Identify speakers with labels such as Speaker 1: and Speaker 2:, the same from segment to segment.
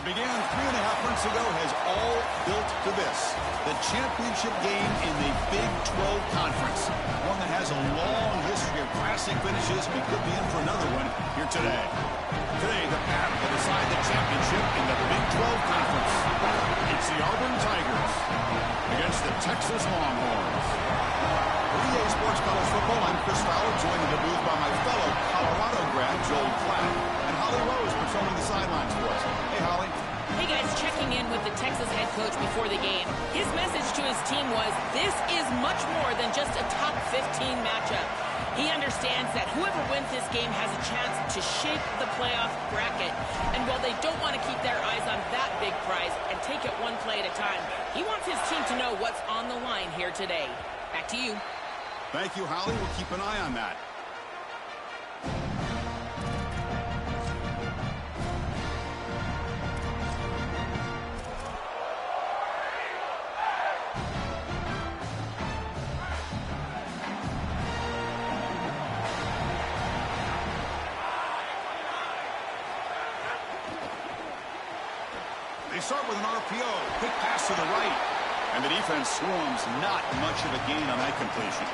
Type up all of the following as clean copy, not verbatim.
Speaker 1: began 3.5 months ago has all built to this. The championship game in the Big 12 Conference. One that has a long history of classic finishes. We could be in for another one here today. Today, the path to decide the championship in the Big 12 Conference. It's the Auburn Tigers against the Texas Longhorns. For EA Sports College Football, I'm Chris Fowler, joined in the booth by my fellow Colorado grad, Joel Klatt, and Holly Rose patrolling the sidelines for us. Hey, Holly.
Speaker 2: Hey, guys, checking in with the Texas head coach before the game. His message to his team was, this is much more than just a top 15 matchup. He understands that whoever wins this game has a chance to shape the playoff bracket. And while they don't want to keep their eyes on that big prize and take it one play at a time, he wants his team to know what's on the line here today. Back to you.
Speaker 1: Thank you, Holly. We'll keep an eye on that. They start with an RPO. Quick pass to the right. And the defense swarms. Not much of a gain on that completion.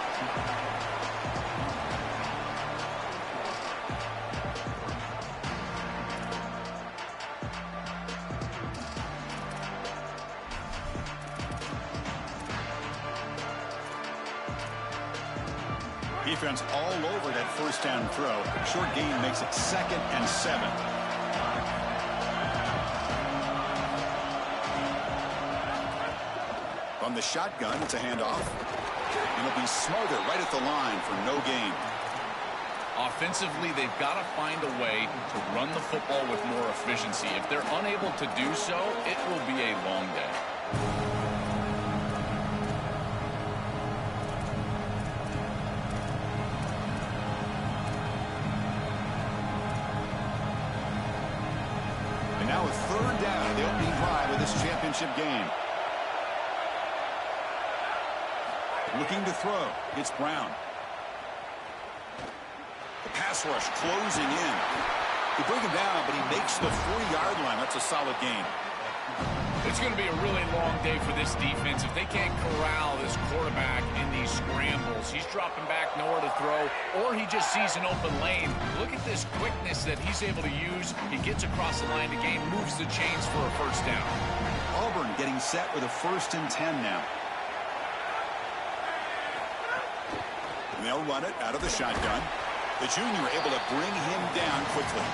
Speaker 1: Defense all over that first down throw. Short gain makes it 2nd and 7. From the shotgun, it's a handoff. It'll be Smothers right at the line for no gain.
Speaker 3: Offensively, they've got to find a way to run the football with more efficiency. If they're unable to do so, it will be a long day.
Speaker 1: And now a 3rd down in the opening drive of this championship game. Looking to throw. It's Brown. The pass rush closing in. They bring him down, but he makes the 40-yard line. That's a solid gain.
Speaker 3: It's going to be a really long day for this defense. If they can't corral this quarterback in these scrambles, he's dropping back nowhere to throw, or he just sees an open lane. Look at this quickness that he's able to use. He gets across the line of the game, moves the chains for a first down.
Speaker 1: Auburn getting set with a 1st and 10 now. And they'll run it out of the shotgun. The junior able to bring him down quickly.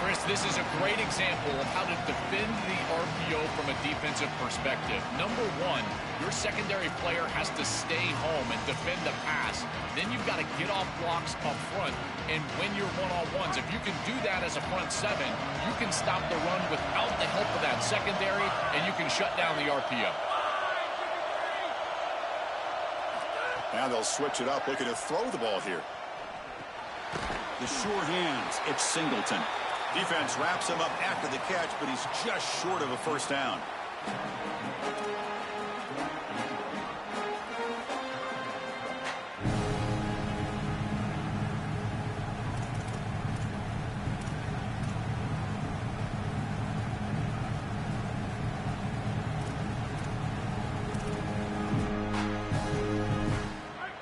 Speaker 3: Chris, this is a great example of how to defend the RPO from a defensive perspective. Number one, your secondary player has to stay home and defend the pass. Then you've got to get off blocks up front and win your one-on-ones. If you can do that as a front seven, you can stop the run without the help of that secondary, and you can shut down the RPO.
Speaker 1: Now they'll switch it up, looking to throw the ball here. The sure hands, it's Singleton. Defense wraps him up after the catch, but he's just short of a first down.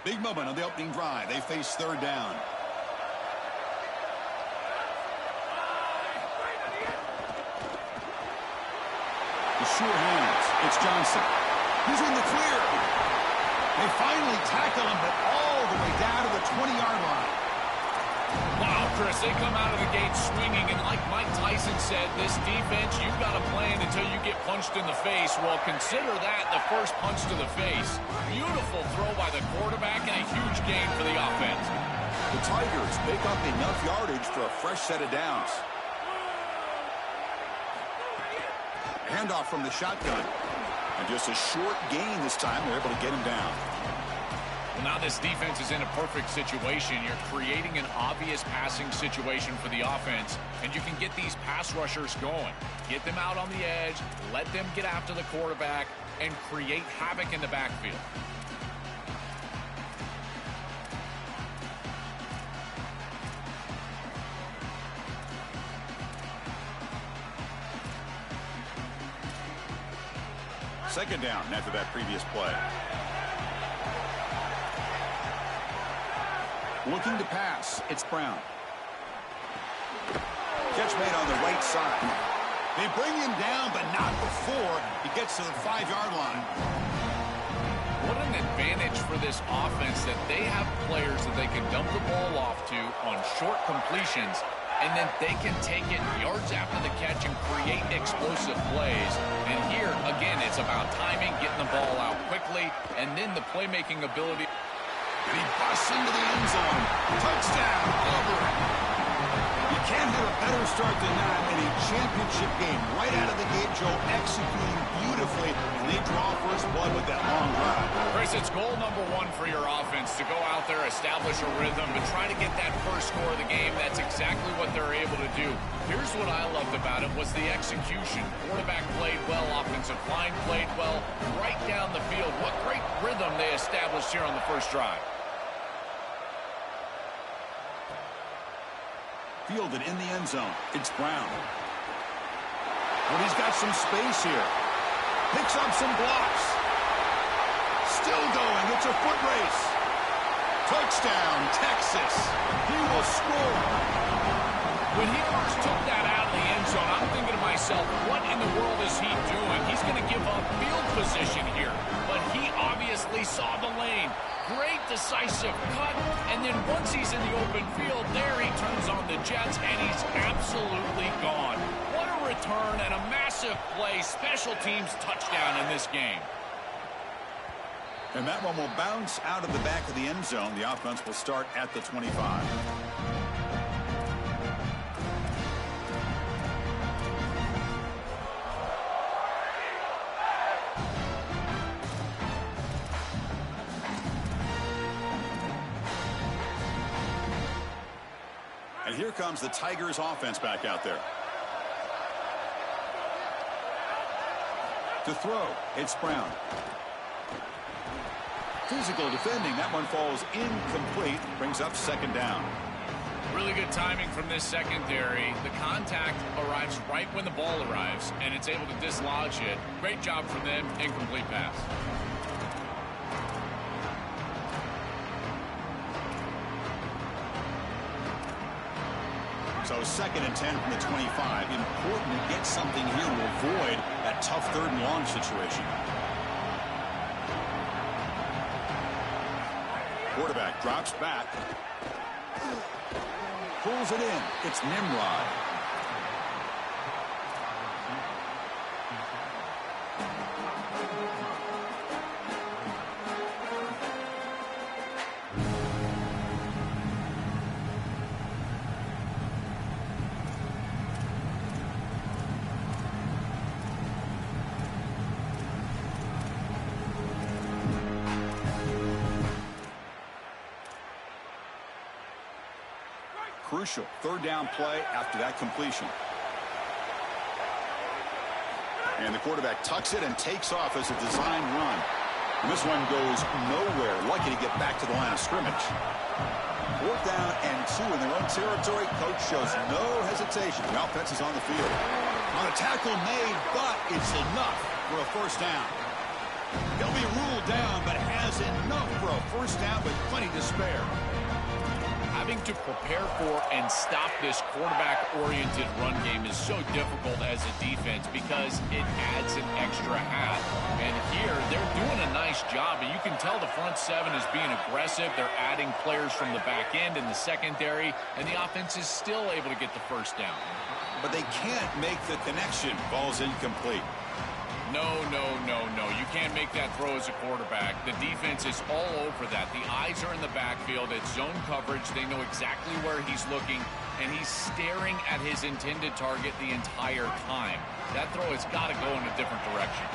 Speaker 1: Big moment on the opening drive. They face 3rd down. The sure hands. It's Johnson. He's in the clear. They finally tackle him, but all the way down to the 20-yard line.
Speaker 3: Wow, Chris, they come out of the gate swinging, and like Mike Tyson said, this defense, you've got to plan until you get punched in the face. Well, consider that the first punch to the face. Beautiful throw by the quarterback and a huge gain for the offense.
Speaker 1: The Tigers pick up enough yardage for a fresh set of downs. Handoff from the shotgun. And just a short gain this time. They're able to get him down.
Speaker 3: Well, now this defense is in a perfect situation. You're creating an obvious passing situation for the offense, and you can get these pass rushers going. Get them out on the edge, let them get after the quarterback, and create havoc in the backfield.
Speaker 1: second down after that previous play. Looking to pass. It's Brown. Catch made on the right side. They bring him down, but not before he gets to the 5-yard line.
Speaker 3: What an advantage for this offense that they have players that they can dump the ball off to on short completions, and then they can take it yards after the catch and create explosive plays. And here, again, it's about timing, getting the ball out quickly, and then the playmaking ability.
Speaker 1: And he busts into the end zone. Touchdown, Auburn. You can't have a better start than that in a championship game. Right out of the gate, Joe, executing beautifully, and they draw first blood with that long drive.
Speaker 3: Chris, it's goal number one for your offense to go out there, establish a rhythm, but try to get that first score of the game. That's exactly what they're able to do. Here's what I loved about it was the execution. Quarterback played well, offensive line played well, right down the field. What great rhythm they established here on the first drive.
Speaker 1: Fielded in the end zone. It's Brown. But he's got some space here. Picks up some blocks. Still going. It's a foot race. Touchdown, Texas. He will score.
Speaker 3: When he first took that out of the end zone, I'm thinking to myself, what in the world is he doing? He's going to give up field position here. But he obviously saw the lane. Great decisive cut, and then once he's in the open field, there he turns on the Jets, and he's absolutely gone. What a return and a massive play, special teams touchdown in this game.
Speaker 1: And that one will bounce out of the back of the end zone. The offense will start at the 25. And here comes the Tigers offense back out there. To throw, it's Brown. Physical defending. That one falls incomplete. Brings up second down.
Speaker 3: Really good timing from this secondary. The contact arrives right when the ball arrives, and it's able to dislodge it. Great job from them. Incomplete pass.
Speaker 1: So second and 10 from the 25. Important to get something here to avoid that tough third and long situation. Quarterback drops back. Pulls it in. It's Nimrod. Crucial third down play after that completion. And the quarterback tucks it and takes off as a design run. And this one goes nowhere. Lucky to get back to the line of scrimmage. 4th down and 2 in their own territory. Coach shows no hesitation. The offense is on the field. On a tackle made, but it's enough for a first down. He'll be ruled down, but has enough for a first down with plenty to spare.
Speaker 3: Having to prepare for and stop this quarterback-oriented run game is so difficult as a defense because it adds an extra half. And here, they're doing a nice job. And you can tell the front seven is being aggressive. They're adding players from the back end and the secondary, and the offense is still able to get the first down.
Speaker 1: But they can't make the connection. Ball's incomplete.
Speaker 3: No. You can't make that throw as a quarterback. The defense is all over that. The eyes are in the backfield. It's zone coverage. They know exactly where he's looking, and he's staring at his intended target the entire time. That throw has got to go in a different direction.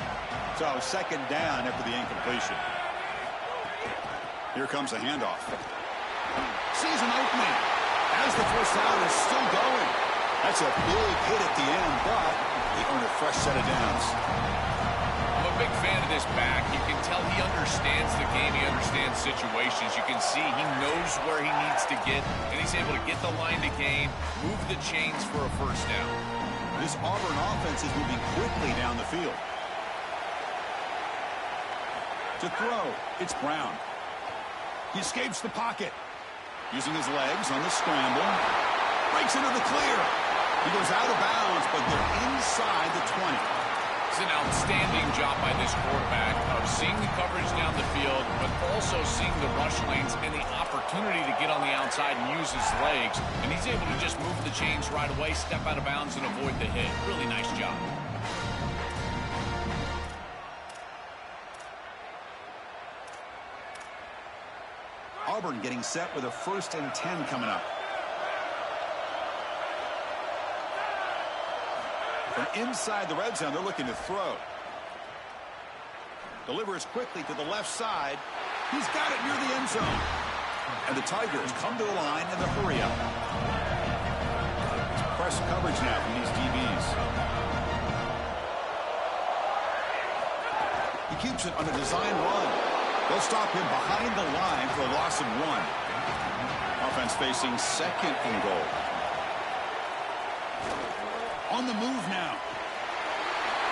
Speaker 1: So second down after the incompletion. Here comes the handoff. Sees an opening. As the first down is still going. That's a big hit at the end, but they earn a fresh set of downs.
Speaker 3: I'm a big fan of this back. You can tell he understands the game. He understands situations. You can see he knows where he needs to get, and he's able to get the line to gain, move the chains for a first down.
Speaker 1: This Auburn offense is moving quickly down the field. To throw, it's Brown. He escapes the pocket. Using his legs on the scramble. Breaks into the clear. He goes out of bounds, but they're inside the 20.
Speaker 3: It's an outstanding job by this quarterback of seeing the coverage down the field, but also seeing the rush lanes and the opportunity to get on the outside and use his legs. And he's able to just move the chains right away, step out of bounds, and avoid the hit. Really nice job.
Speaker 1: Auburn getting set with a 1st and 10 coming up. From inside the red zone, they're looking to throw. Delivers quickly to the left side. He's got it near the end zone. And the Tigers come to the line in the hurry-up. It's press coverage now from these DBs. He keeps it on a design run. They'll stop him behind the line for a loss of 1. Offense facing 2nd and goal. On the move now.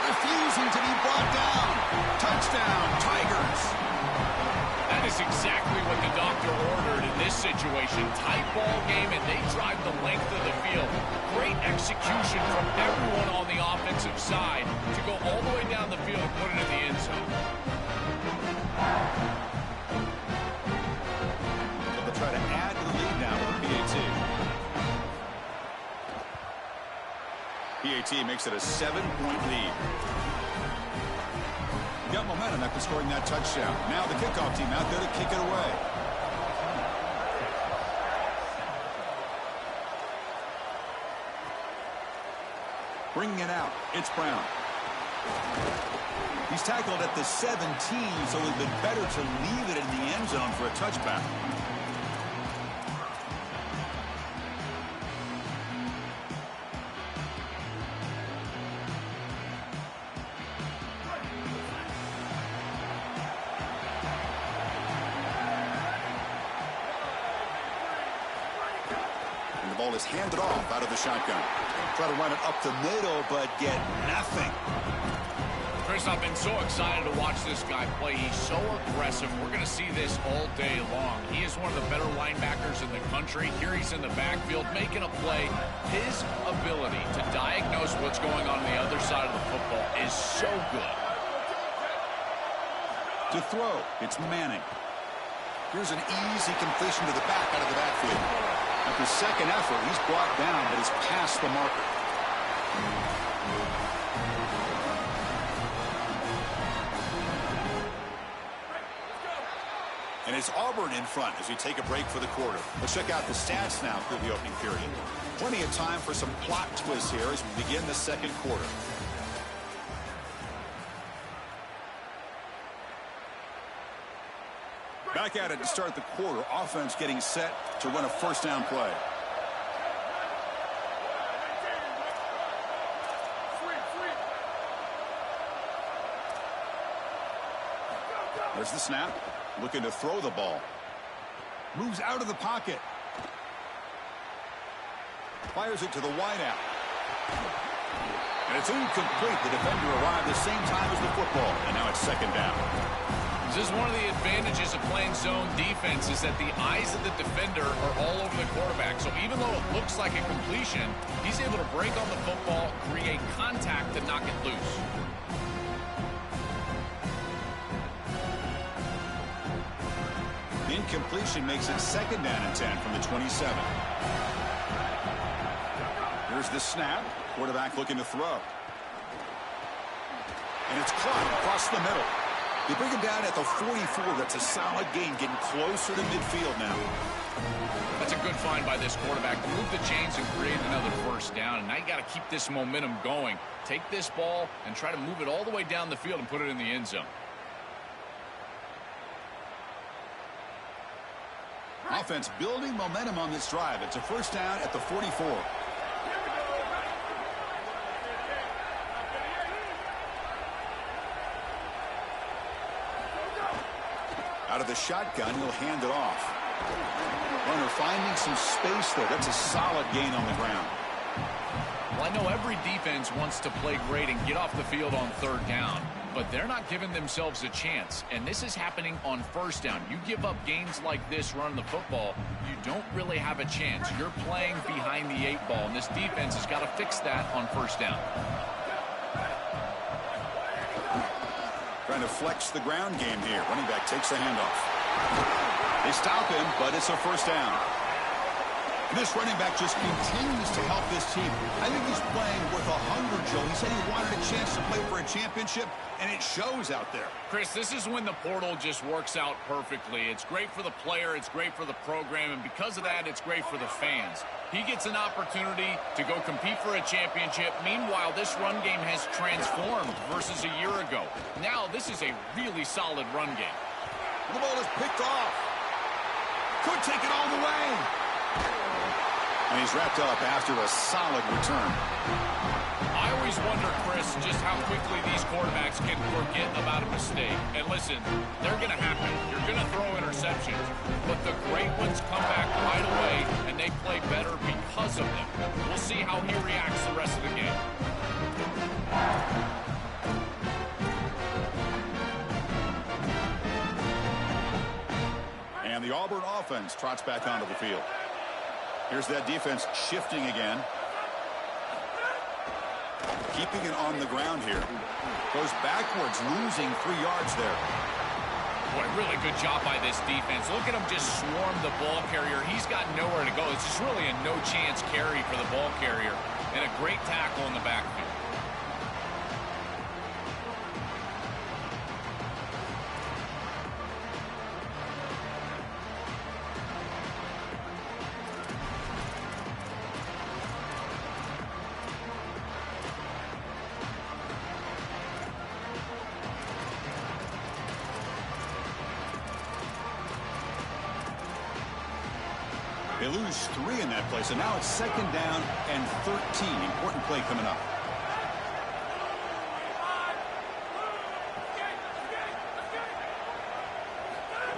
Speaker 1: Refusing to be brought down. Touchdown, Tigers.
Speaker 3: That is exactly what the doctor ordered in this situation. Tight ball game, and they drive the length of the field. Great execution from everyone on the offensive side to go all the way down the field and put it in the end zone.
Speaker 1: So they'll try to add to the lead now with a PAT. PAT makes it a 7-point lead. Got momentum after scoring that touchdown. Now the kickoff team out there to kick it away. Bringing it out, it's Brown. He's tackled at the 17, so it would have been better to leave it in the end zone for a touchback. And the ball is handed off out of the shotgun. Try to run it up the middle, but get nothing.
Speaker 3: Chris, I've been so excited to watch this guy play. He's so aggressive. We're going to see this all day long. He is one of the better linebackers in the country. Here he's in the backfield making a play. His ability to diagnose what's going on the other side of the football is so good.
Speaker 1: To throw, it's Manning. Here's an easy completion to the back out of the backfield. After second effort, he's brought down, but is past the marker. And it's Auburn in front as we take a break for the quarter. Let's check out the stats now through the opening period. Plenty of time for some plot twists here as we begin the second quarter. Back at it to start the quarter. Offense getting set to run a first down play. There's the snap. Looking to throw the ball. Moves out of the pocket. Fires it to the wideout. And it's incomplete. The defender arrived the same time as the football. And now it's second down.
Speaker 3: This is one of the advantages of playing zone defense is that the eyes of the defender are all over the quarterback. So even though it looks like a completion, he's able to break on the football, create contact, and knock it loose.
Speaker 1: Incompletion makes it second down and 10 from the 27. Here's the snap. Quarterback looking to throw. And it's caught across the middle. They bring him down at the 44. That's a solid gain, getting closer to midfield now.
Speaker 3: That's a good find by this quarterback to move the chains and create another first down. And now you got to keep this momentum going. Take this ball and try to move it all the way down the field and put it in the end zone.
Speaker 1: Offense building momentum on this drive. It's a first down at the 44. Out of the shotgun, he'll hand it off. Runner finding some space there. That's a solid gain on the ground.
Speaker 3: Well, I know every defense wants to play great and get off the field on third down. but they're not giving themselves a chance. And this is happening on first down. You give up gains like this running the football, you don't really have a chance. You're playing behind the 8 ball, and this defense has got to fix that on first down.
Speaker 1: Trying to flex the ground game here. Running back takes the handoff. They stop him, but it's a first down. And this running back just continues to help this team. I think he's playing with a hunger, Joe. He said he wanted a chance to play for a championship, and it shows out there.
Speaker 3: Chris, this is when the portal just works out perfectly. It's great for the player, it's great for the program, and because of that, it's great for the fans. He gets an opportunity to go compete for a championship. Meanwhile, this run game has transformed versus a year ago. Now, this is a really solid run game.
Speaker 1: The ball is picked off. Could take it all the way. And he's wrapped up after a solid return.
Speaker 3: I always wonder, Chris, just how quickly these quarterbacks can forget about a mistake. And listen, they're going to happen. You're going to throw interceptions. But the great ones come back right away, and they play better because of them. We'll see how he reacts the rest of the game.
Speaker 1: And the Auburn offense trots back onto the field. Here's that defense shifting again. Keeping it on the ground here. Goes backwards, losing 3 yards there.
Speaker 3: Boy, really good job by this defense. Look at him just swarm the ball carrier. He's got nowhere to go. It's just really a no-chance carry for the ball carrier. And a great tackle in the backfield.
Speaker 1: They lose 3 in that play, so now it's 2nd down and 13. Important play coming up.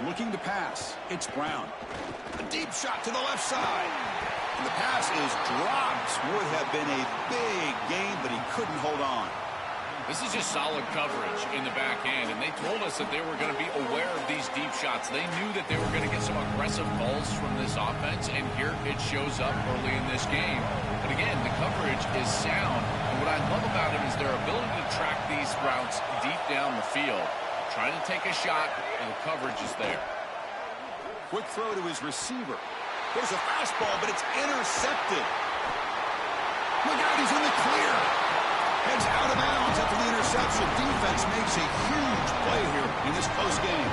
Speaker 1: Looking to pass. It's Brown. A deep shot to the left side. And the pass is dropped. Would have been a big gain, but he couldn't hold on.
Speaker 3: This is just solid coverage in the back end, and they told us that they were going to be aware of these deep shots. They knew that they were going to get some aggressive calls from this offense, and here it shows up early in this game. But again, the coverage is sound, and what I love about them is their ability to track these routes deep down the field. Trying to take a shot, and the coverage is there.
Speaker 1: Quick throw to his receiver. There's a fastball, but it's intercepted. Look out, he's in the clear. Heads out of bounds after the interception. Defense makes a huge play here in this close game.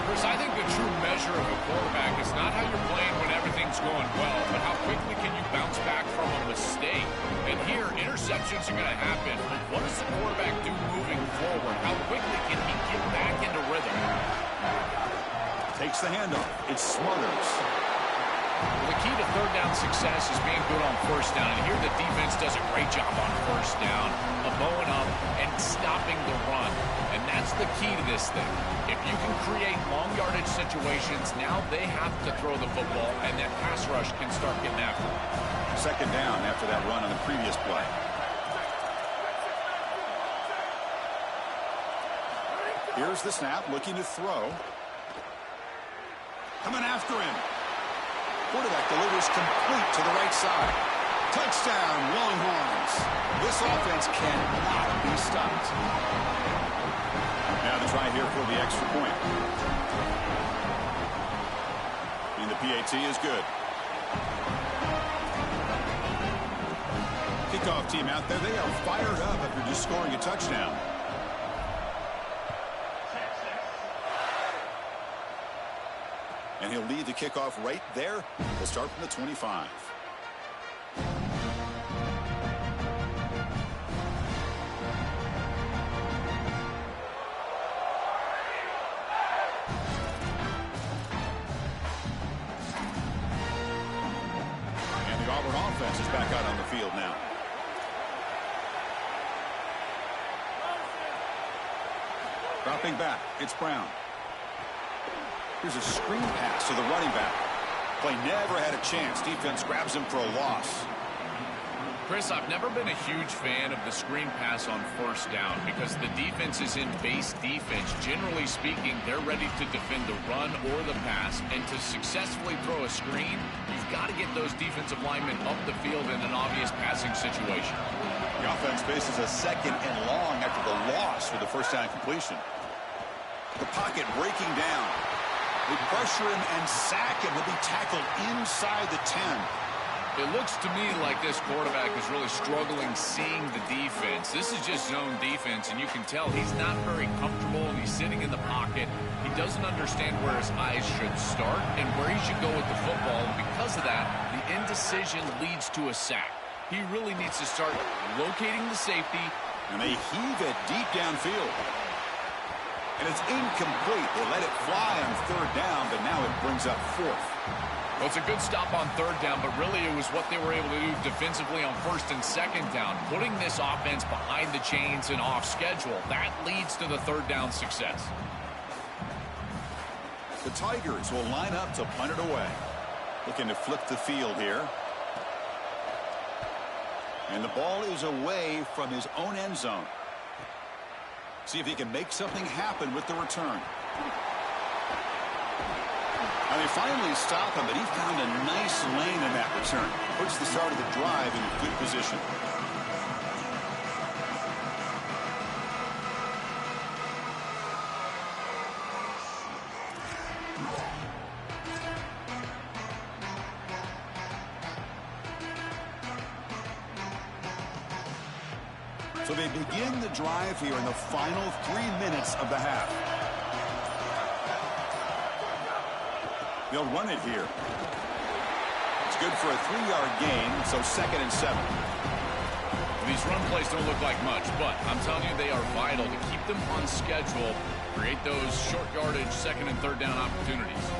Speaker 3: Chris, I think the true measure of a quarterback is not how you're playing when everything's going well, but how quickly can you bounce back from a mistake. And here, interceptions are going to happen. But what does the quarterback do moving forward? How quickly can he get back into rhythm?
Speaker 1: Takes the handoff. It Smothers.
Speaker 3: Well, the key to third down success is being good on first down. And here the defense does a great job on first down of bowing up and stopping the run. And that's the key to this thing. If you can create long yardage situations, now they have to throw the football, and that pass rush can start getting after it.
Speaker 1: 2nd down after that run on the previous play. Here's the snap, looking to throw. Coming after him. Quarterback delivers complete to the right side. Touchdown, Longhorns. This offense cannot be stopped. Now the try here for the extra point. And the PAT is good. Kickoff team out there. They are fired up after just scoring a touchdown. And he'll lead the kickoff right there. We'll start from the 25. And the Auburn offense is back out on the field now. Dropping back, it's Brown. Here's a screen pass to the running back. Play never had a chance. Defense grabs him for a loss.
Speaker 3: Chris, I've never been a huge fan of the screen pass on first down because the defense is in base defense. Generally speaking, they're ready to defend the run or the pass, and to successfully throw a screen, you've got to get those defensive linemen up the field in an obvious passing situation.
Speaker 1: The offense faces a 2nd and long after the loss for the first down completion. The pocket breaking down. They pressure him and sack him. He'll be tackled inside the 10.
Speaker 3: It looks to me like this quarterback is really struggling seeing the defense. This is just zone defense, and you can tell he's not very comfortable, and he's sitting in the pocket. He doesn't understand where his eyes should start and where he should go with the football, and because of that, the indecision leads to a sack. He really needs to start locating the safety.
Speaker 1: And they heave it deep downfield. And it's incomplete. They let it fly on 3rd down, but now it brings up 4th.
Speaker 3: Well, it's a good stop on 3rd down, but really it was what they were able to do defensively on 1st and 2nd down. Putting this offense behind the chains and off schedule, that leads to the 3rd down success.
Speaker 1: The Tigers will line up to punt it away. Looking to flip the field here. And the ball is away from his own end zone. See if he can make something happen with the return. And they finally stop him, but he found a nice lane in that return. Puts the start of the drive in good position. So they begin the drive here in the final 3 minutes of the half. They'll run it here. It's good for a 3-yard gain, so 2nd and 7.
Speaker 3: These run plays don't look like much, but I'm telling you they are vital to keep them on schedule, create those short yardage 2nd and 3rd down opportunities.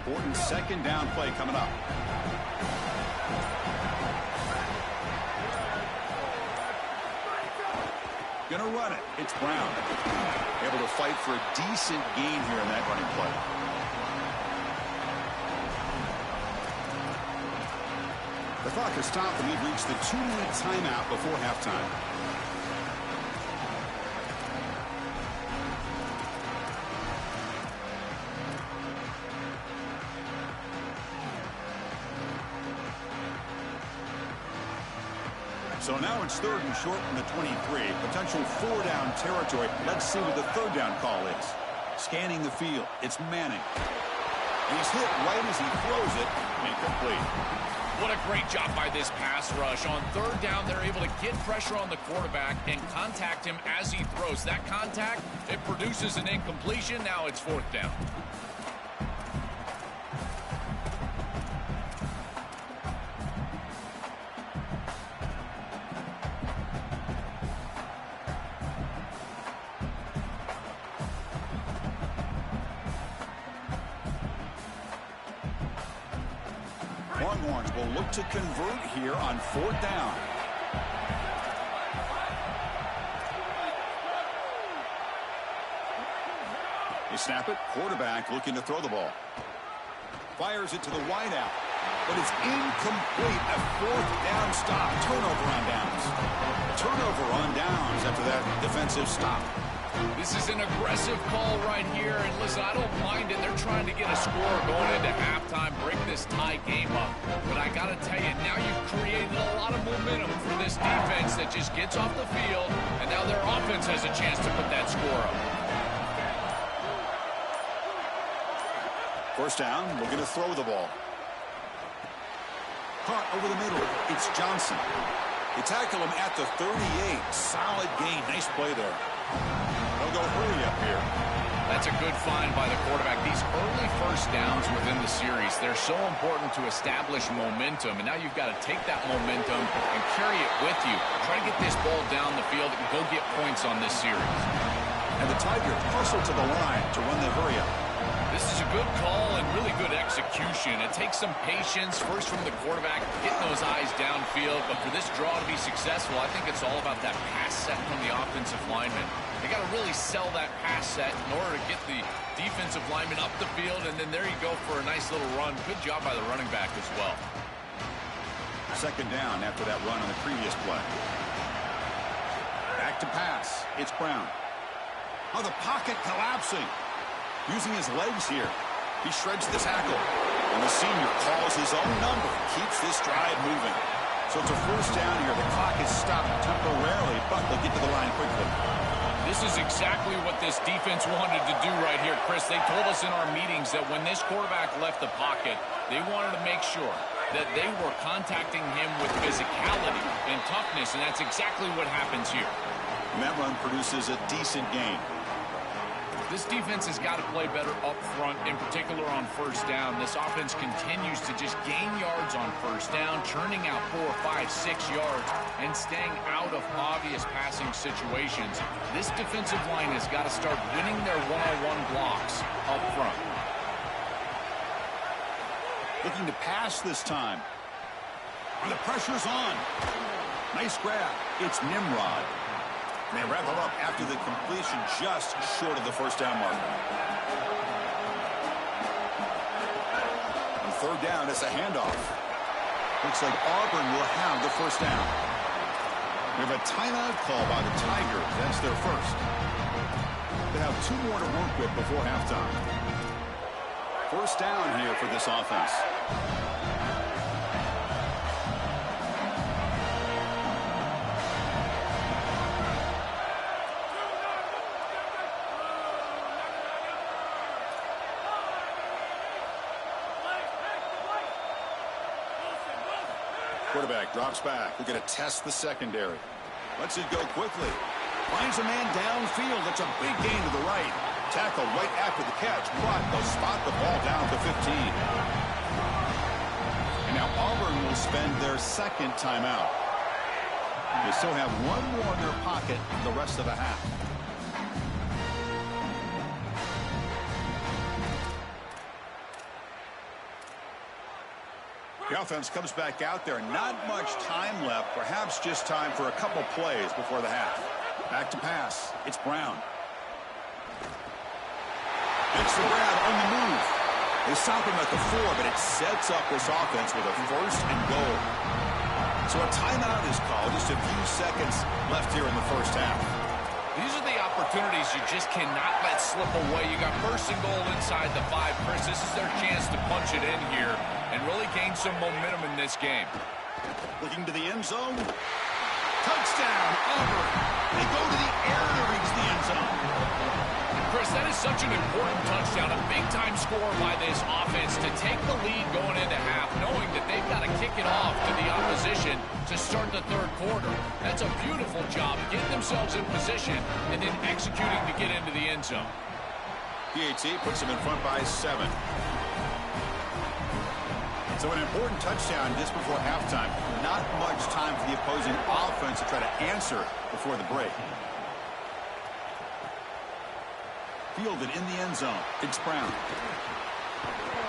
Speaker 1: Important 2nd down play coming up. Gonna run it. It's Brown. Able to fight for a decent gain here in that running play. The clock has stopped, and we've reached the 2-minute timeout before halftime. So now it's 3rd and short from the 23. Potential 4-down territory. Let's see what the 3rd down call is. Scanning the field. It's Manning. And he's hit right as he throws it. Incomplete.
Speaker 3: What a great job by this pass rush. On 3rd down, they're able to get pressure on the quarterback and contact him as he throws. That contact, it produces an incompletion. Now it's 4th down.
Speaker 1: Longhorns will look to convert here on 4th down. They snap it. Quarterback looking to throw the ball. Fires it to the wideout. But it's incomplete. A 4th down stop. Turnover on downs. Turnover on downs after that defensive stop.
Speaker 3: This is an aggressive call right here, and listen, I don't mind it. They're trying to get a score going into halftime, break this tie game up. But I got to tell you, now you've created a lot of momentum for this defense that just gets off the field, and now their offense has a chance to put that score up.
Speaker 1: First down, we're going to throw the ball. Caught over the middle. It's Johnson. They tackle him at the 38. Solid gain. Nice play there. They'll go hurry up here.
Speaker 3: That's a good find by the quarterback. These early first downs within the series, they're so important to establish momentum. And now you've got to take that momentum and carry it with you. Try to get this ball down the field and go get points on this series.
Speaker 1: And the Tigers hustle to the line to run the hurry up.
Speaker 3: This is a good call and really good execution. It takes some patience, first from the quarterback, getting those eyes downfield. But for this draw to be successful, I think it's all about that pass set from the offensive lineman. They got to really sell that pass set in order to get the defensive lineman up the field. And then there you go for a nice little run. Good job by the running back as well.
Speaker 1: Second down after that run on the previous play. Back to pass. It's Brown. Oh, the pocket collapsing. Using his legs here. He shreds the tackle. And the senior calls his own number. Keeps this drive moving. So it's a first down here. The clock is stopped temporarily, but they'll get to the line quickly.
Speaker 3: This is exactly what this defense wanted to do right here, Chris. They told us in our meetings that when this quarterback left the pocket, they wanted to make sure that they were contacting him with physicality and toughness, and that's exactly what happens here.
Speaker 1: And that run produces a decent gain.
Speaker 3: This defense has got to play better up front, in particular on first down. This offense continues to just gain yards on first down, churning out 4, 5, 6 yards, and staying out of obvious passing situations. This defensive line has got to start winning their one-on-one blocks up front.
Speaker 1: Looking to pass this time. And the pressure's on. Nice grab. It's Nimrod. They wrap him up after the completion just short of the first down mark. On third down, it's a handoff. Looks like Auburn will have the first down. We have a timeout call by the Tigers. That's their first. They have 2 more to work with before halftime. First down here for this offense. Quarterback drops back. We're going to test the secondary. Lets it go quickly. Finds a man downfield. That's a big gain to the right. Tackle right after the catch, but they'll spot the ball down to 15. And now Auburn will spend their second timeout. They still have 1 more in their pocket the rest of the half. The offense comes back out there. Not much time left. Perhaps just time for a couple plays before the half. Back to pass. It's Brown. It's the grab on the move. They stop him at the 4, but it sets up this offense with a first and goal. So a timeout is called. Just a few seconds left here in the first half.
Speaker 3: These are the opportunities you just cannot let slip away. You got first and goal inside the 5. Chris, this is their chance to punch it in here and really gain some momentum in this game.
Speaker 1: Looking to the end zone. Touchdown, Auburn. They go to the air to reach the end zone.
Speaker 3: Chris, that is such an important touchdown, a big-time score by this offense to take the lead going into half, knowing that they've got to kick it off to the opposition to start the third quarter. That's a beautiful job, getting themselves in position and then executing to get into the end zone.
Speaker 1: PAT puts them in front by 7. So an important touchdown just before halftime. Not much time for the opposing offense to try to answer before the break. Fielded in the end zone. It's Brown.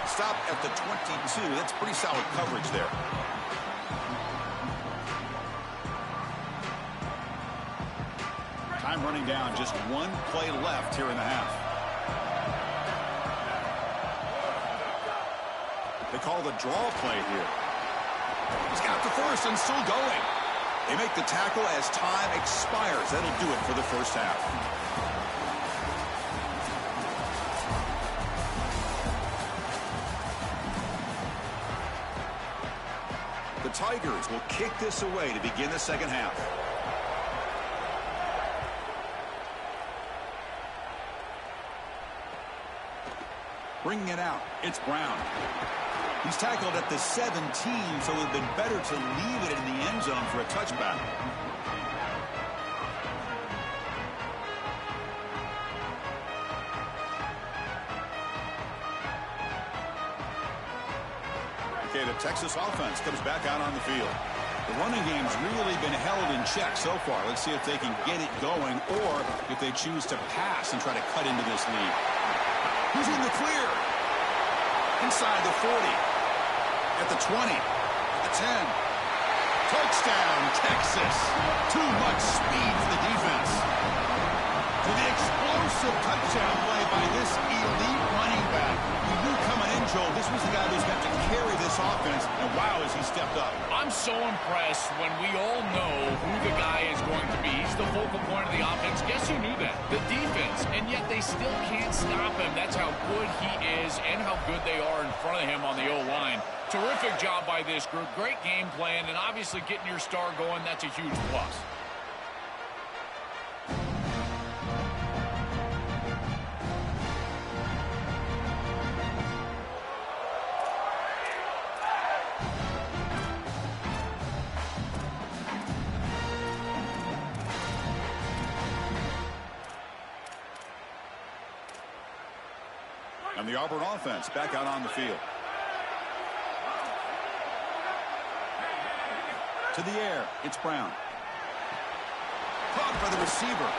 Speaker 1: Stop at the 22. That's pretty solid coverage there. Time running down. Just 1 play left here in the half. They call the draw play here. He's got the first and still going. They make the tackle as time expires. That'll do it for the first half. Tigers will kick this away to begin the second half. Bringing it out, it's Brown. He's tackled at the 17, so it would have been better to leave it in the end zone for a touchback. Okay, the Texas offense comes back out on the field. The running game's really been held in check so far. Let's see if they can get it going or if they choose to pass and try to cut into this lead. Who's in the clear? Inside the 40. At the 20. At the 10. Touchdown, Texas. Too much speed for the defense. To the explosive touchdown play by this elite running back. You knew coming in, Joel, this was the guy who's meant to carry this offense, and wow, has he stepped up.
Speaker 3: I'm so impressed when we all know who the guy is going to be. He's the focal point of the offense. Guess who knew that? The defense. And yet they still can't stop him. That's how good he is and how good they are in front of him on the O-line. Terrific job by this group. Great game plan, and obviously getting your star going, that's a huge plus.
Speaker 1: And the Auburn offense back out on the field. To the air, it's Brown. Caught by the receiver.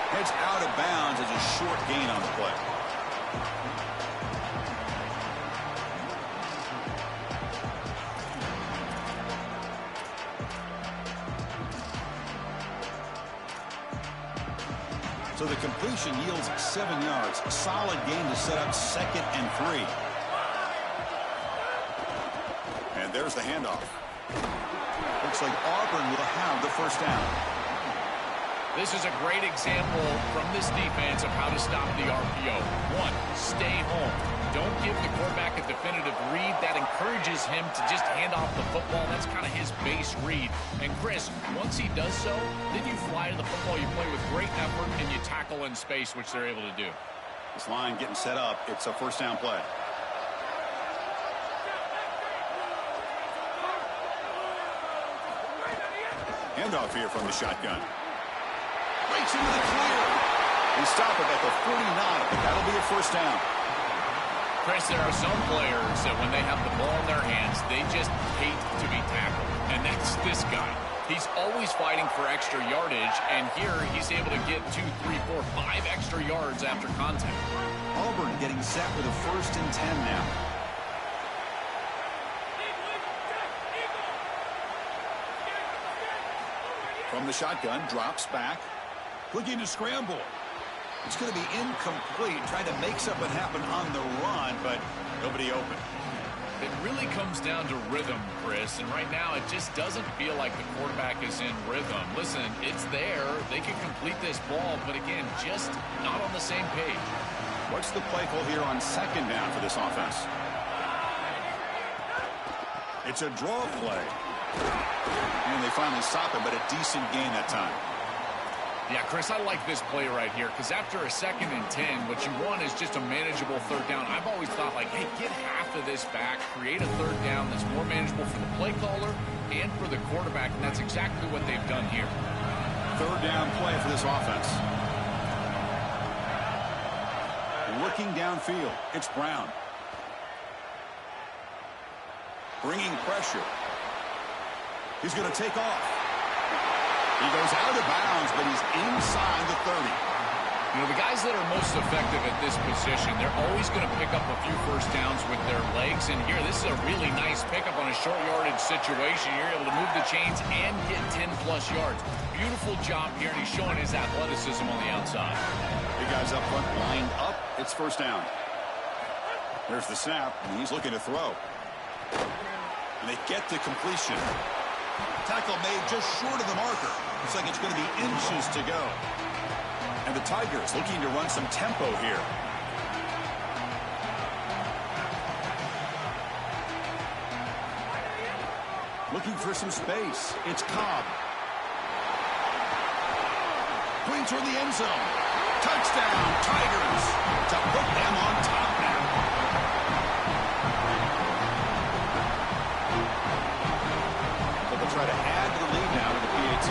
Speaker 1: Heads out of bounds as a short gain on the play. So the completion yields 7 yards. Solid gain to set up 2nd and 3. And there's the handoff. Looks like Auburn will have the first down.
Speaker 3: This is a great example from this defense of how to stop the RPO. 1, stay home. Don't give the quarterback a definitive read. That encourages him to just hand off the football. That's kind of his base read. And Chris, once he does so, then you fly to the football. You play with great effort, and you tackle in space, which they're able to do.
Speaker 1: This line getting set up. It's a first down play. Handoff here from the shotgun. Breaks into the clear. They stop it at the 49. That'll be a first down.
Speaker 3: Chris, there are some players that when they have the ball in their hands, they just hate to be tackled. And that's this guy. He's always fighting for extra yardage, and here he's able to get 2, 3, 4, 5 extra yards after contact.
Speaker 1: Auburn getting set with a 1st and 10 now. From the shotgun, drops back. Looking to scramble. It's going to be incomplete. Trying to make something happen on the run, but nobody open.
Speaker 3: It really comes down to rhythm, Chris, and right now it just doesn't feel like the quarterback is in rhythm. Listen, it's there. They can complete this ball, but again, just not on the same page.
Speaker 1: What's the play call here on 2nd down for this offense? It's a draw play. And they finally stop him, but a decent gain that time.
Speaker 3: Yeah, Chris, I like this play right here because after a 2nd and 10, what you want is just a manageable 3rd down. I've always thought, like, hey, get half of this back, create a 3rd down that's more manageable for the play caller and for the quarterback, and that's exactly what they've done here.
Speaker 1: 3rd down play for this offense. Looking downfield, it's Brown. Bringing pressure. He's going to take off. He goes out of bounds, but he's inside the 30.
Speaker 3: You know, the guys that are most effective at this position, they're always going to pick up a few first downs with their legs. And here, this is a really nice pickup on a short yardage situation. You're able to move the chains and get 10-plus yards. Beautiful job here, and he's showing his athleticism on the outside.
Speaker 1: Big guys up front lined up. It's first down. There's the snap, and he's looking to throw. And they get the completion. Tackle made just short of the marker. Looks like it's going to be inches to go. And the Tigers looking to run some tempo here. Looking for some space. It's Cobb. Going toward the end zone. Touchdown, Tigers, to put them on top now. But they'll try to add to the lead now with the PAT.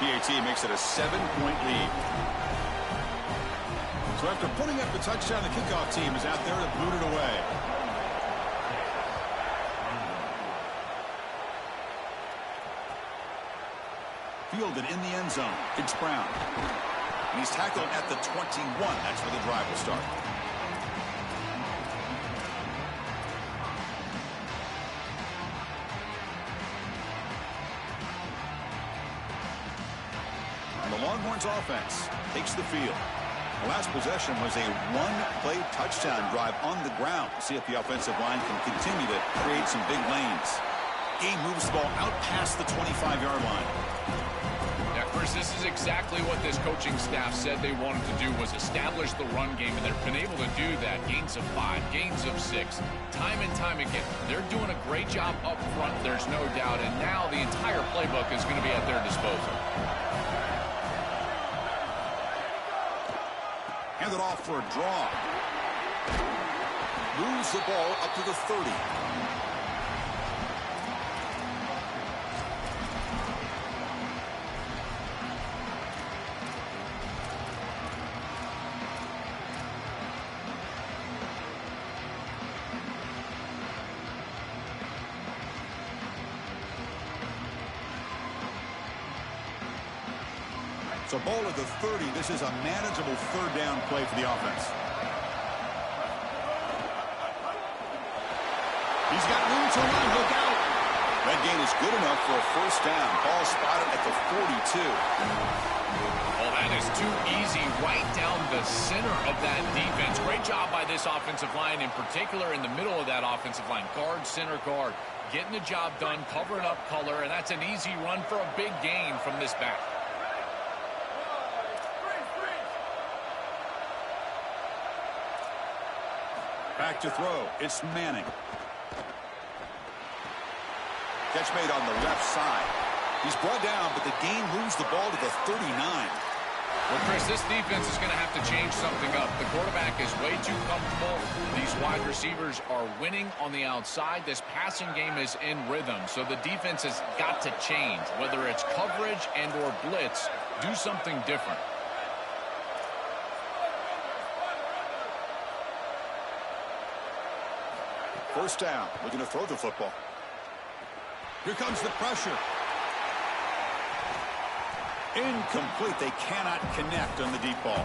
Speaker 1: PAT makes it a 7-point lead. So after putting up the touchdown, the kickoff team is out there to boot it away. Fielded in the end zone. It's Brown. And he's tackled at the 21. That's where the drive will start. And the Longhorns offense takes the field. The last possession was a one-play touchdown drive on the ground. See if the offensive line can continue to create some big lanes. Game moves the ball out past the 25-yard line.
Speaker 3: Chris, this is exactly what this coaching staff said they wanted to do, was establish the run game, and they've been able to do that. Gains of 5, gains of 6, time and time again. They're doing a great job up front, there's no doubt, and now the entire playbook is going to be at their disposal.
Speaker 1: Hand it off for a draw. Moves the ball up to the 30. So ball at the 30. This is a manageable third down play for the offense. He's got room to run. Look out. That gain is good enough for a first down. Ball spotted at the 42.
Speaker 3: Well, that is too easy right down the center of that defense. Great job by this offensive line, in particular in the middle of that offensive line. Guard, center guard. Getting the job done, covering up color, and that's an easy run for a big gain from this back.
Speaker 1: Back to throw. It's Manning. Catch made on the left side. He's brought down, but the gain moves the ball to the 39.
Speaker 3: Well, Chris, this defense is going to have to change something up. The quarterback is way too comfortable. These wide receivers are winning on the outside. This passing game is in rhythm, so the defense has got to change. Whether it's coverage and or blitz, do something different.
Speaker 1: First down. Looking to throw the football. Here comes the pressure. Incomplete. They cannot connect on the deep ball.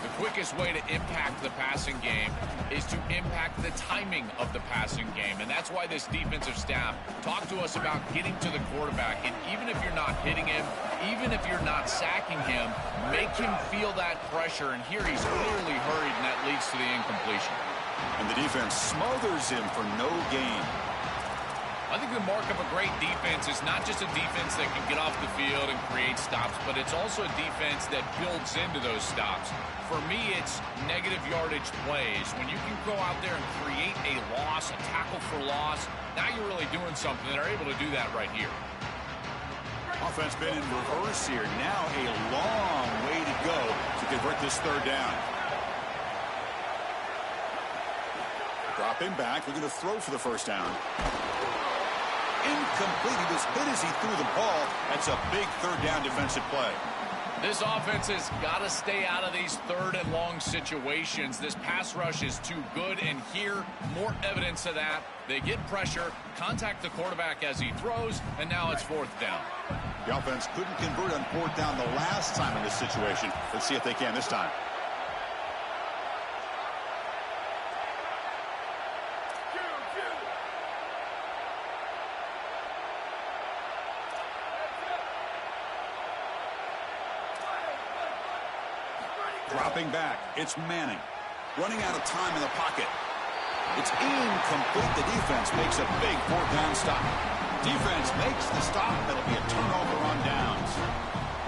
Speaker 3: The quickest way to impact the passing game is to impact the timing of the passing game. And that's why this defensive staff talked to us about getting to the quarterback. And even if you're not hitting him, even if you're not sacking him, make him feel that pressure. And here he's clearly hurried, and that leads to the incompletion.
Speaker 1: And the defense smothers him for no gain.
Speaker 3: I think the mark of a great defense is not just a defense that can get off the field and create stops, but it's also a defense that builds into those stops. For me, it's negative yardage plays. When you can go out there and create a loss, a tackle for loss, now you're really doing something. They're able to do that right here.
Speaker 1: Offense been in reverse here. Now a long way to go to convert this third down. Dropping back, looking to throw for the first down. Incomplete. He was hit as he threw the ball. That's a big third down defensive play.
Speaker 3: This offense has got to stay out of these third and long situations. This pass rush is too good, and here, more evidence of that. They get pressure, contact the quarterback as he throws, and now it's fourth down.
Speaker 1: The offense couldn't convert on fourth down the last time in this situation. Let's see if they can this time. Dropping back, it's Manning. Running out of time in the pocket. It's incomplete. The defense makes a big fourth down stop. Defense makes the stop. That'll be a turnover on downs.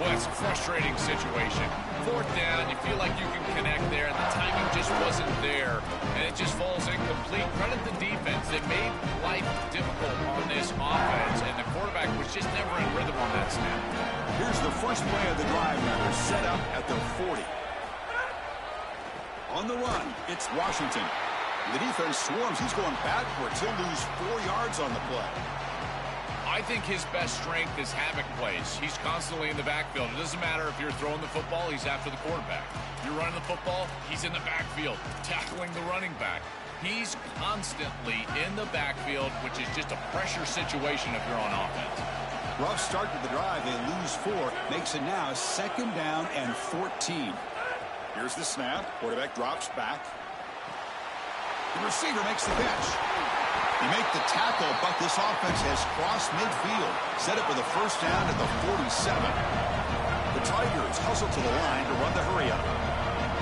Speaker 3: Well, it's a frustrating situation. Fourth down, you feel like you can connect there, and the timing just wasn't there, and it just falls incomplete. Credit the defense. They made life difficult on this offense, and the quarterback was just never in rhythm on that snap.
Speaker 1: Here's the first play of the drive now. They're set up at the 40. On the run, it's Washington. The defense swarms. He's going backwards. He'll lose 4 yards on the play.
Speaker 3: I think his best strength is havoc plays. He's constantly in the backfield. It doesn't matter if you're throwing the football, he's after the quarterback. If you're running the football, he's in the backfield, tackling the running back. He's constantly in the backfield, which is just a pressure situation if you're on offense.
Speaker 1: Rough start to the drive. They lose 4. Makes it now 2nd down and 14. Here's the snap. Quarterback drops back. The receiver makes the catch. You make the tackle, but this offense has crossed midfield. Set up with a first down at the 47. The Tigers hustle to the line to run the hurry up.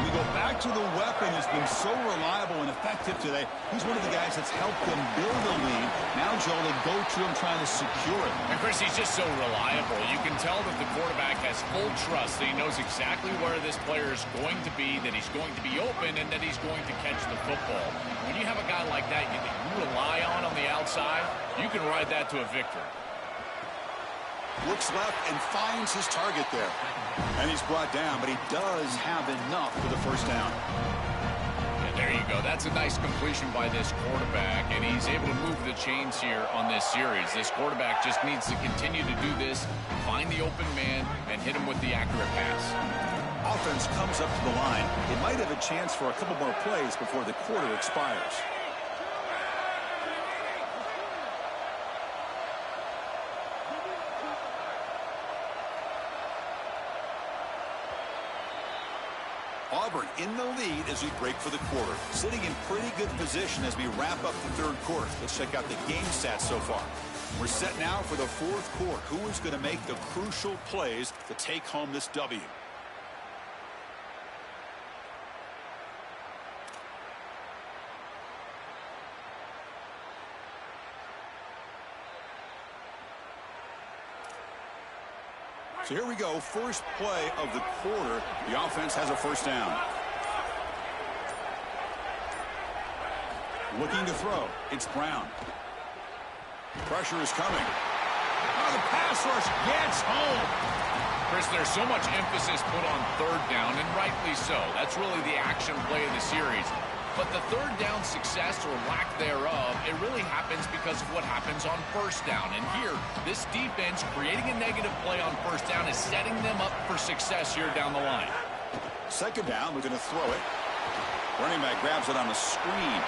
Speaker 1: We go back to the weapon who's been so reliable and effective today. He's one of the guys that's helped them build a lead. Now, Joel, they go to him trying to secure it.
Speaker 3: And, Chris, he's just so reliable. You can tell that the quarterback has full trust that he knows exactly where this player is going to be, that he's going to be open, and that he's going to catch the football. When you have a guy like that you rely on the outside, you can ride that to a victory.
Speaker 1: Looks left and finds his target there. And he's brought down, but he does have enough for the first down.
Speaker 3: Yeah, there you go. That's a nice completion by this quarterback, and he's able to move the chains here on this series. This quarterback just needs to continue to do this, find the open man, and hit him with the accurate pass.
Speaker 1: Offense comes up to the line. It might have a chance for a couple more plays before the quarter expires. Auburn in the lead as we break for the quarter. Sitting in pretty good position as we wrap up the third quarter. Let's check out the game stats so far. We're set now for the fourth quarter. Who is going to make the crucial plays to take home this W? So here we go, first play of the quarter. The offense has a first down. Looking to throw. It's Brown. Pressure is coming. Oh, the pass rush gets home.
Speaker 3: Chris, there's so much emphasis put on third down, and rightly so. That's really the action play of the series. But the third down success or lack thereof, it really happens because of what happens on first down. And here, this defense creating a negative play on first down is setting them up for success here down the line.
Speaker 1: Second down, we're going to throw it. Running back grabs it on the screen.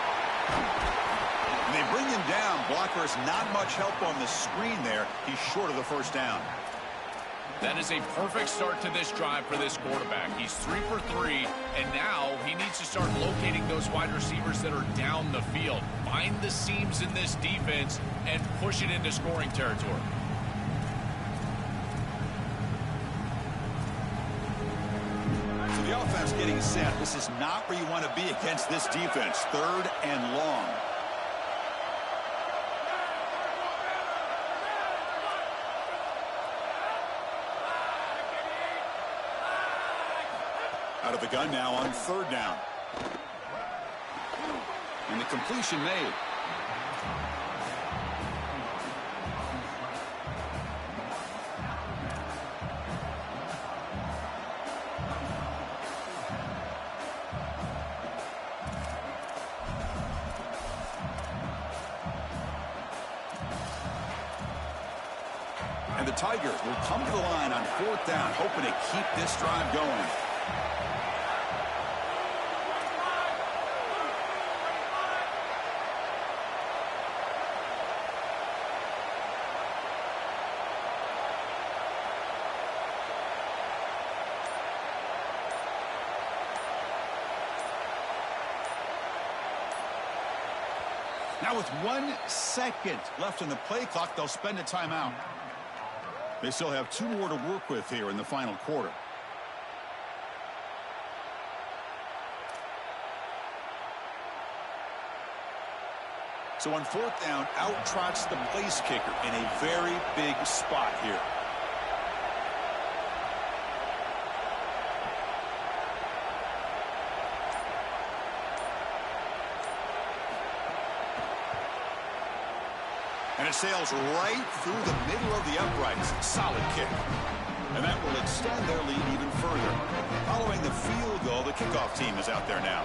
Speaker 1: And they bring him down. Blocker has not much help on the screen there. He's short of the first down.
Speaker 3: That is a perfect start to this drive for this quarterback. He's 3 for 3, and now he needs to start locating those wide receivers that are down the field. Find the seams in this defense and push it into scoring territory.
Speaker 1: So the offense getting set. This is not where you want to be against this defense. 3rd and long. Out of the gun now on 3rd down. And the completion made. And the Tigers will come to the line on 4th down, hoping to keep this drive going. Now with 1 second left in the play clock, they'll spend a timeout. They still have 2 more to work with here in the final quarter. So on fourth down, out trots the place kicker in a very big spot here. And it sails right through the middle of the uprights. Solid kick. And that will extend their lead even further. Following the field goal, the kickoff team is out there now.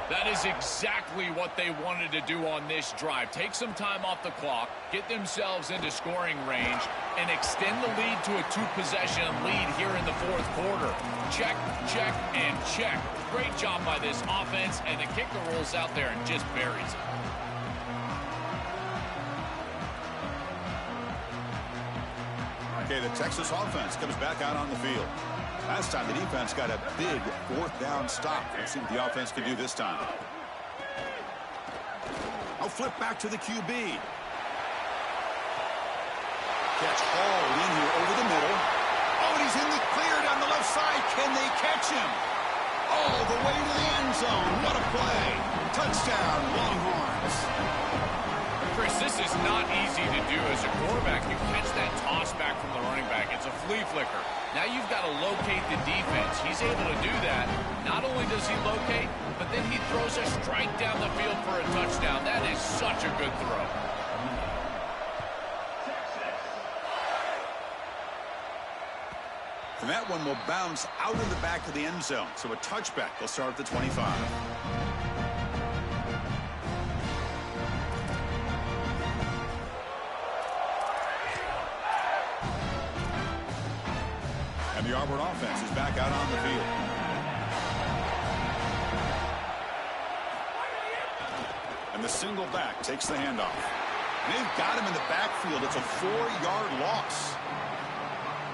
Speaker 3: That is exactly what they wanted to do on this drive. Take some time off the clock, get themselves into scoring range, and extend the lead to a two-possession lead here in the fourth quarter. Check, check, and check. Great job by this offense, and the kicker rolls out there and just buries it.
Speaker 1: Okay, the Texas offense comes back out on the field. Last time the defense got a big fourth down stop. Let's see what the offense can do this time. I'll flip back to the QB. Catch hauled in here over the middle. Oh, and he's in the clear down the left side. Can they catch him? All the way to the end zone. What a play. Touchdown, Longhorns.
Speaker 3: Chris, this is not easy to do as a quarterback. You catch that toss back from the running back. It's a flea flicker. Now you've got to locate the defense. He's able to do that. Not only does he locate, but then he throws a strike down the field for a touchdown. That is such a good throw.
Speaker 1: And that one will bounce out of the back of the end zone. So a touchback will start at the 25. And the Auburn offense is back out on the field. And the single back takes the handoff. And they've got him in the backfield. It's a 4-yard loss.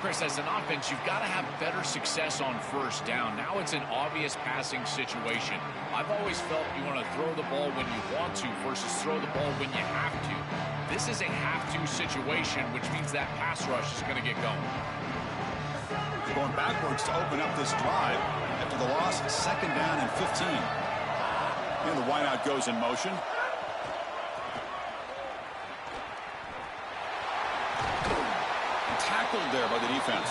Speaker 3: Chris, as an offense, you've got to have better success on first down. Now it's an obvious passing situation. I've always felt you want to throw the ball when you want to versus throw the ball when you have to. This is a have-to situation, which means that pass rush is going to get going.
Speaker 1: Going backwards to open up this drive after the loss, second down and 15. And the wideout goes in motion. Tackled there by the defense.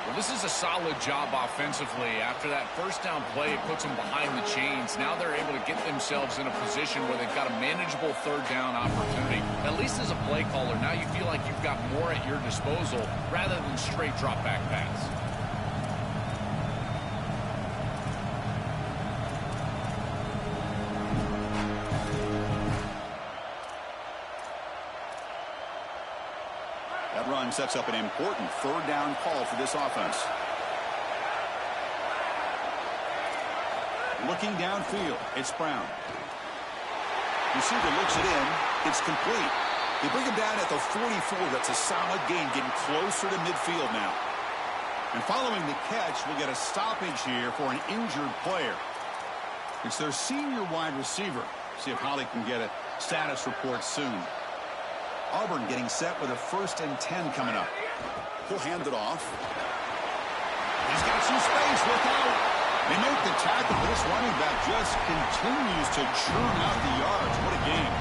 Speaker 3: Well, this is a solid job offensively. After that first down play, it puts them behind the chains. Now they're able to get themselves in a position where they've got a manageable third down opportunity. At least as a play caller, now you feel like you've got more at your disposal rather than straight drop back pass.
Speaker 1: That run sets up an important third down call for this offense. Looking downfield, it's Brown. Receiver looks it in. It's complete. They bring him down at the 44. That's a solid gain, getting closer to midfield now. And following the catch, we'll get a stoppage here for an injured player. It's their senior wide receiver. See if Holly can get a status report soon. Auburn getting set with a 1st and 10 coming up. He'll hand it off. He's got some space. Look out. They make the tackle, but this running back just continues to churn out the yards. What a game.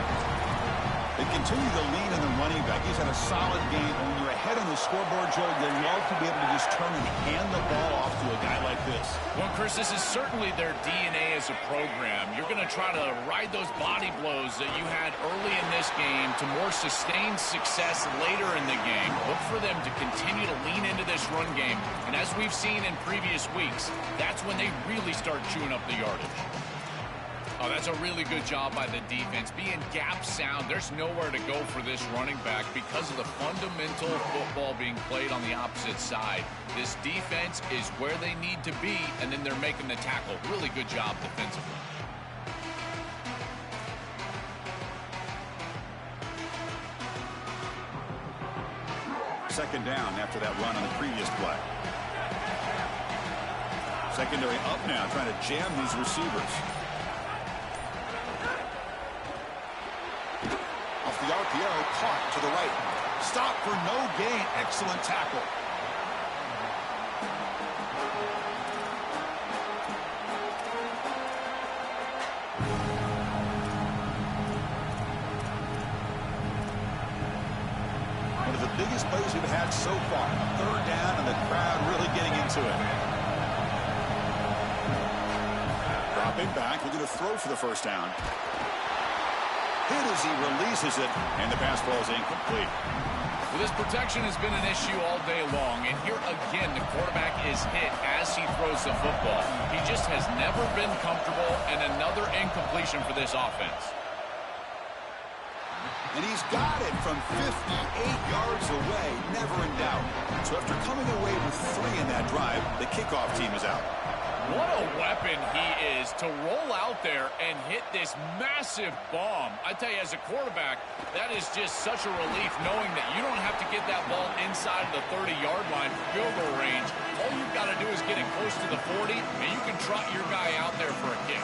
Speaker 1: They continue to lean on the running back. He's had a solid game. And when you're ahead on the scoreboard, Joe, you love to be able to just turn and hand the ball off to a guy like this.
Speaker 3: Well, Chris, this is certainly their DNA as a program. You're going to try to ride those body blows that you had early in this game to more sustained success later in the game. Look for them to continue to lean into this run game. And as we've seen in previous weeks, that's when they really start chewing up the yardage. Oh, that's a really good job by the defense. Being gap sound, there's nowhere to go for this running back because of the fundamental football being played on the opposite side. This defense is where they need to be, and then they're making the tackle. Really good job defensively.
Speaker 1: Second down after that run on the previous play. Secondary up now, trying to jam these receivers. Off the RPO, caught to the right. Stop for no gain. Excellent tackle. biggest plays we've had so far. Third down and the crowd really getting into it. Dropping back, looking to throw for the first down. Hit as he releases it, and the pass ball is incomplete.
Speaker 3: Well, this protection has been an issue all day long, and here again the quarterback is hit as he throws the football. He just has never been comfortable, and another incompletion for this offense.
Speaker 1: And he's got it from 58 yards away, never in doubt. So after coming away with 3 in that drive, the kickoff team is out.
Speaker 3: What a weapon he is to roll out there and hit this massive bomb. I tell you, as a quarterback, that is just such a relief knowing that you don't have to get that ball inside of the 30-yard line for field goal range. All you've got to do is get it close to the 40, and you can trot your guy out there for a kick.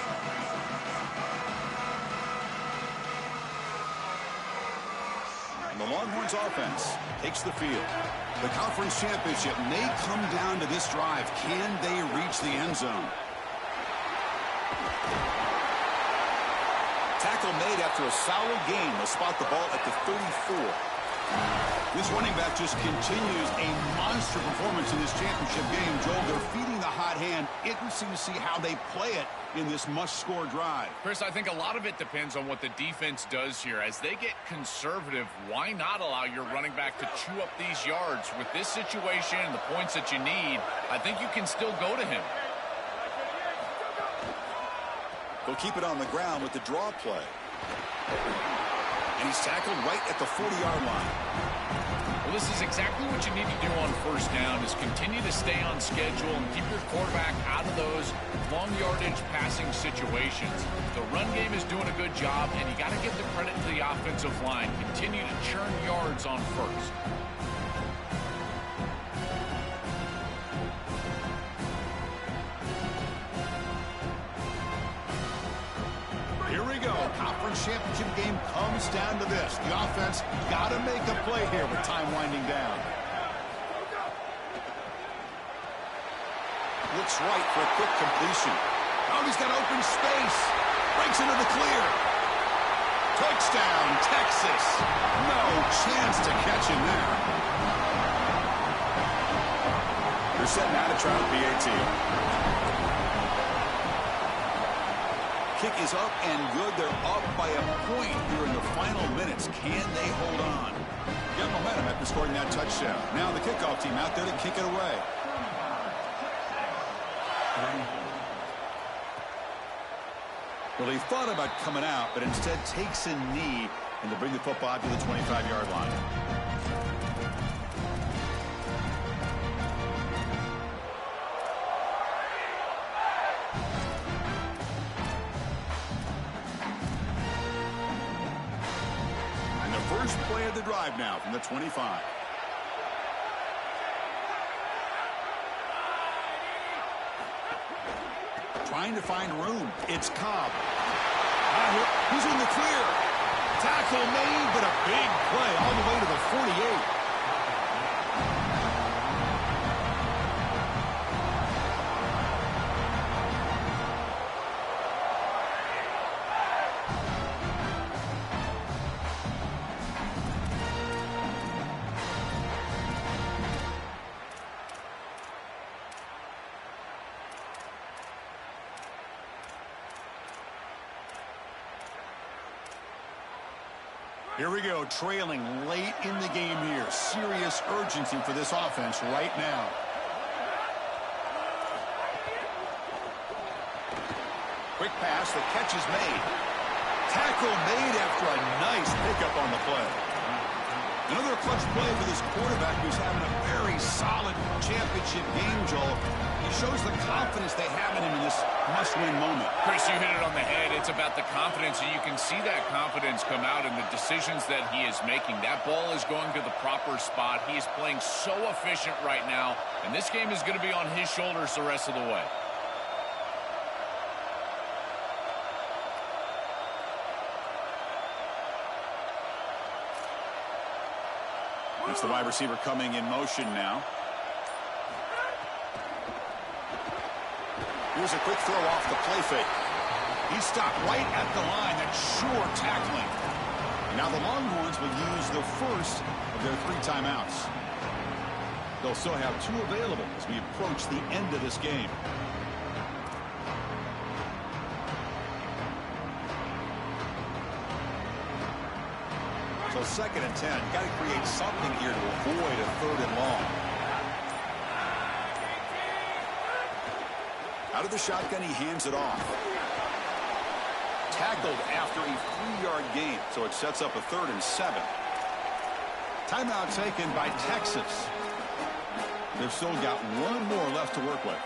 Speaker 1: The Longhorns offense takes the field. The conference championship may come down to this drive. Can they reach the end zone? Tackle made after a solid gain. They'll spot the ball at the 34. This running back just continues a monster performance in this championship game. Joel, they're feeding the hot hand. Interesting to see how they play it in this must-score drive.
Speaker 3: Chris, I think a lot of it depends on what the defense does here. As they get conservative, why not allow your running back to chew up these yards? With this situation and the points that you need, I think you can still go to him.
Speaker 1: They'll keep it on the ground with the draw play. And he's tackled right at the 40-yard line.
Speaker 3: Well, this is exactly what you need to do on first down, is continue to stay on schedule and keep your quarterback out of those long yardage passing situations. The run game is doing a good job, and you got to give the credit to the offensive line. Continue to churn yards on first.
Speaker 1: Here we go. Conference championship game comes down to this. The offense got to make a play here with time winding down. Looks right for a quick completion. Oh, he's got open space. Breaks into the clear. Touchdown, Texas. No chance to catch him there. They're setting out to try the PAT. Kick is up and good. They're up by a point here in the final minutes. Can they hold on? Got momentum after scoring that touchdown. Now the kickoff team out there to kick it away. Well, he thought about coming out, but instead takes a knee and to bring the football to the 25-yard line. First play of the drive now from the 25. Trying to find room. It's Cobb. He's in the clear. Tackle made, but a big play all the way to the 48. Here we go, trailing late in the game here. Serious urgency for this offense right now. Quick pass, the catch is made. Tackle made after a nice pickup on the play. Another clutch play for this quarterback who's having a very solid championship game, Joel. He shows the confidence they have in him in this must-win moment.
Speaker 3: Chris, you hit it on the head. It's about the confidence, and you can see that confidence come out in the decisions that he is making. That ball is going to the proper spot. He is playing so efficient right now, and this game is going to be on his shoulders the rest of the way.
Speaker 1: It's the wide receiver coming in motion now. Here's a quick throw off the play fake. He stopped right at the line. That's sure tackling. Now the Longhorns will use the first of their 3 timeouts. They'll still have 2 available as we approach the end of this game. So 2nd and 10. Got to create something here to avoid a 3rd and long. Out of the shotgun, he hands it off. Tackled after a 3-yard gain, so it sets up a 3rd and 7. Timeout taken by Texas. They've still got 1 more left to work with.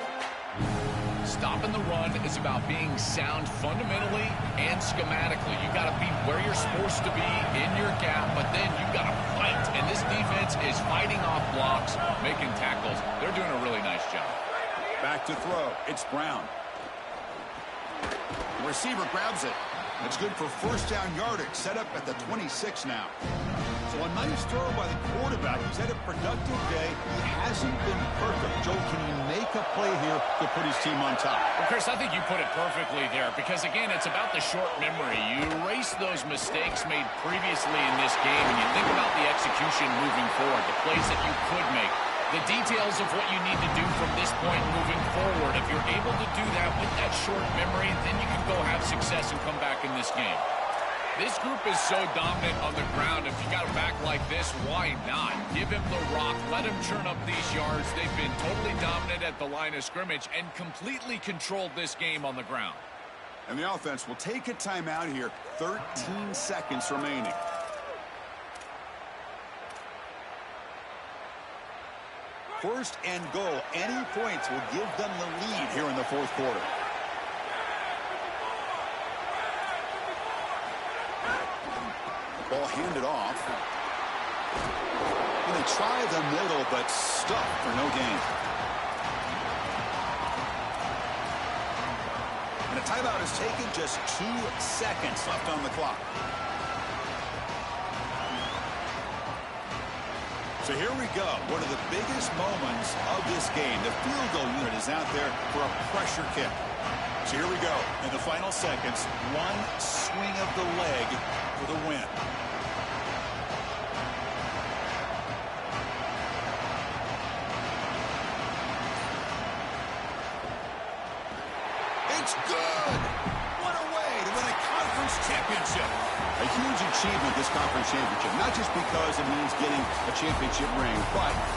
Speaker 3: Stopping the run is about being sound fundamentally and schematically. You got to be where you're supposed to be in your gap, but then you got to fight. And this defense is fighting off blocks, making tackles. They're doing a really nice job.
Speaker 1: Back to throw. It's Brown. The receiver grabs it. It's good for 1st down yardage. Set up at the 26 now. So a nice throw by the quarterback. He's had a productive day. He hasn't been perfect. Joe, can he make a play here to put his team on top?
Speaker 3: Well, Chris, I think you put it perfectly there because, again, it's about the short memory. You erase those mistakes made previously in this game, and you think about the execution moving forward, the plays that you could make, the details of what you need to do from this point moving forward. If you're able to do that with that short memory, then you can go have success and come back in this game. This group is so dominant on the ground. If you got a back like this, why not? Give him the rock. Let him churn up these yards. They've been totally dominant at the line of scrimmage and completely controlled this game on the ground.
Speaker 1: And the offense will take a timeout here. 13 seconds remaining. First and goal. Any points will give them the lead here in the 4th quarter. Ball handed off. And they try the middle, but stuffed for no gain. And a timeout is taken. Just 2 seconds left on the clock. So here we go. One of the biggest moments of this game. The field goal unit is out there for a pressure kick. So here we go. In the final seconds, 1 swing of the leg for the win. It's good! What a way to win a conference championship. A huge achievement, this conference championship. Not just because it means getting a championship ring, but